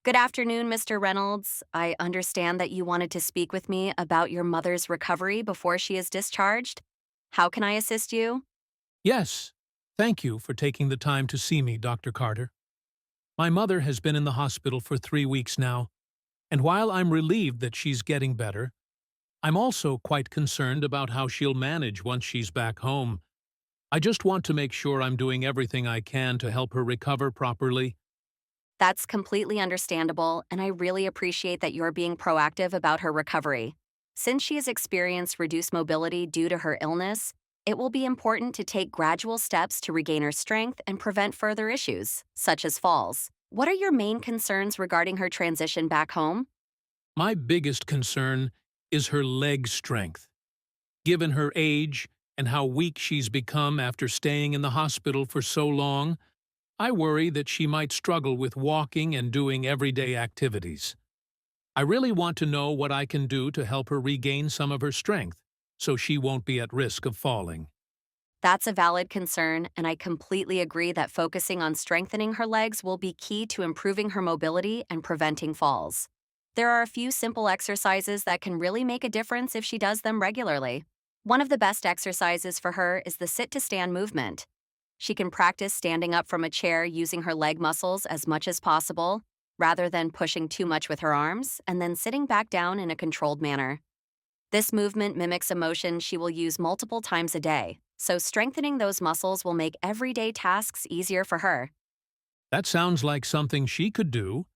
Good afternoon, Mr. Reynolds. I understand that you wanted to speak with me about your mother's recovery before she is discharged. How can I assist you? Yes, thank you for taking the time to see me, Dr. Carter. My mother has been in the hospital for 3 weeks now, and while I'm relieved that she's getting better, I'm also quite concerned about how she'll manage once she's back home. I just want to make sure I'm doing everything I can to help her recover properly. That's completely understandable, and I really appreciate that you're being proactive about her recovery. Since she has experienced reduced mobility due to her illness, it will be important to take gradual steps to regain her strength and prevent further issues, such as falls. What are your main concerns regarding her transition back home? My biggest concern is her leg strength. Given her age and how weak she's become after staying in the hospital for so long, I worry that she might struggle with walking and doing everyday activities. I really want to know what I can do to help her regain some of her strength, so she won't be at risk of falling. That's a valid concern, and I completely agree that focusing on strengthening her legs will be key to improving her mobility and preventing falls. There are a few simple exercises that can really make a difference if she does them regularly. One of the best exercises for her is the sit to stand movement. She can practice standing up from a chair using her leg muscles as much as possible, rather than pushing too much with her arms, and then sitting back down in a controlled manner. This movement mimics a motion she will use multiple times a day, so strengthening those muscles will make everyday tasks easier for her. That sounds like something she could do,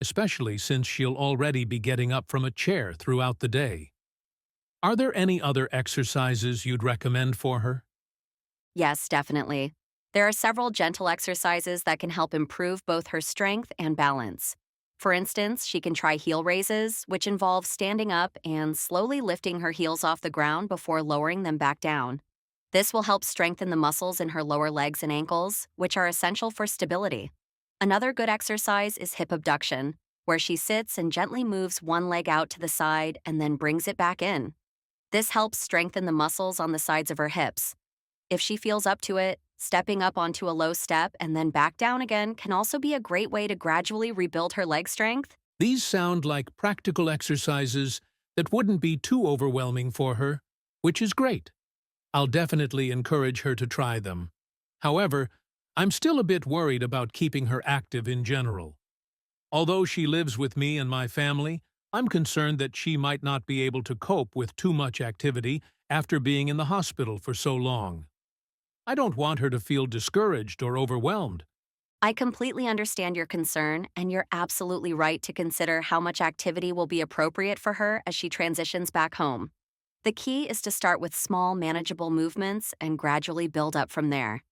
especially since she'll already be getting up from a chair throughout the day. Are there any other exercises you'd recommend for her? Yes, definitely. There are several gentle exercises that can help improve both her strength and balance. For instance, she can try heel raises, which involve standing up and slowly lifting her heels off the ground before lowering them back down. This will help strengthen the muscles in her lower legs and ankles, which are essential for stability. Another good exercise is hip abduction, where she sits and gently moves one leg out to the side and then brings it back in. This helps strengthen the muscles on the sides of her hips. If she feels up to it, stepping up onto a low step and then back down again can also be a great way to gradually rebuild her leg strength. These sound like practical exercises that wouldn't be too overwhelming for her, which is great. I'll definitely encourage her to try them. However, I'm still a bit worried about keeping her active in general. Although she lives with me and my family, I'm concerned that she might not be able to cope with too much activity after being in the hospital for so long. I don't want her to feel discouraged or overwhelmed. I completely understand your concern, and you're absolutely right to consider how much activity will be appropriate for her as she transitions back home. The key is to start with small, manageable movements and gradually build up from there.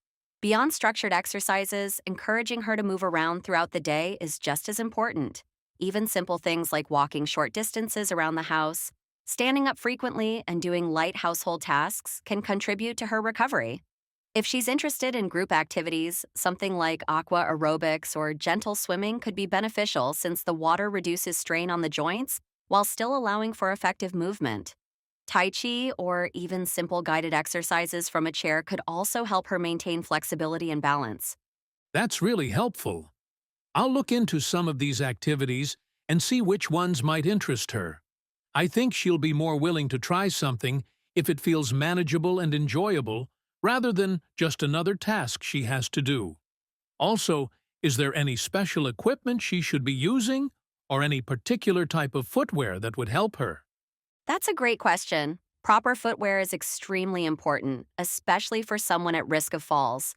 Beyond structured exercises, encouraging her to move around throughout the day is just as important. Even simple things like walking short distances around the house, standing up frequently, and doing light household tasks can contribute to her recovery. If she's interested in group activities, something like aqua aerobics or gentle swimming could be beneficial since the water reduces strain on the joints while still allowing for effective movement. Tai Chi or even simple guided exercises from a chair could also help her maintain flexibility and balance. That's really helpful. I'll look into some of these activities and see which ones might interest her. I think she'll be more willing to try something if it feels manageable and enjoyable rather than just another task she has to do. Also, is there any special equipment she should be using or any particular type of footwear that would help her? That's a great question. Proper footwear is extremely important, especially for someone at risk of falls.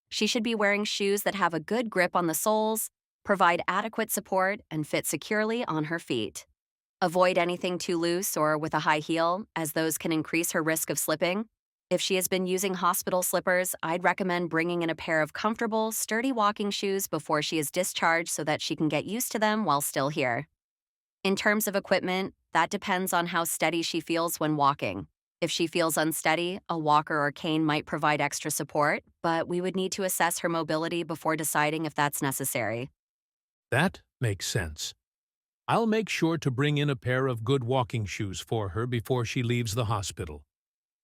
She should be wearing shoes that have a good grip on the soles, provide adequate support, and fit securely on her feet. Avoid anything too loose or with a high heel, as those can increase her risk of slipping. If she has been using hospital slippers, I'd recommend bringing in a pair of comfortable, sturdy walking shoes before she is discharged so that she can get used to them while still here. In terms of equipment, that depends on how steady she feels when walking. If she feels unsteady, a walker or cane might provide extra support, but we would need to assess her mobility before deciding if that's necessary. That makes sense. I'll make sure to bring in a pair of good walking shoes for her before she leaves the hospital.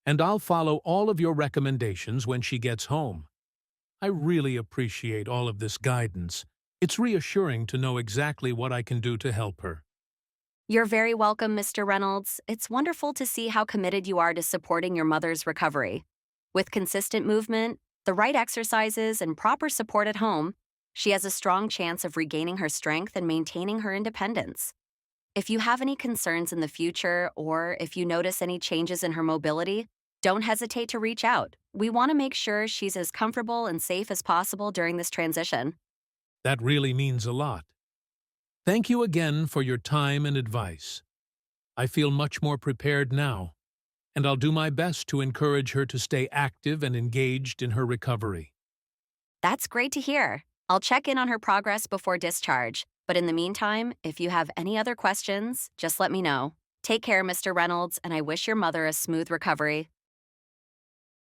And I'll follow all of your recommendations when she gets home. I really appreciate all of this guidance, It's reassuring to know exactly what I can do to help her. You're very welcome, Mr. Reynolds. It's wonderful to see how committed you are to supporting your mother's recovery. With consistent movement, the right exercises, and proper support at home, she has a strong chance of regaining her strength and maintaining her independence. If you have any concerns in the future or if you notice any changes in her mobility, don't hesitate to reach out. We want to make sure she's as comfortable and safe as possible during this transition. That really means a lot. Thank you again for your time and advice. I feel much more prepared now, and I'll do my best to encourage her to stay active and engaged in her recovery. That's great to hear. I'll check in on her progress before discharge, but in the meantime, if you have any other questions, just let me know. Take care, Mr. Reynolds, and I wish your mother a smooth recovery.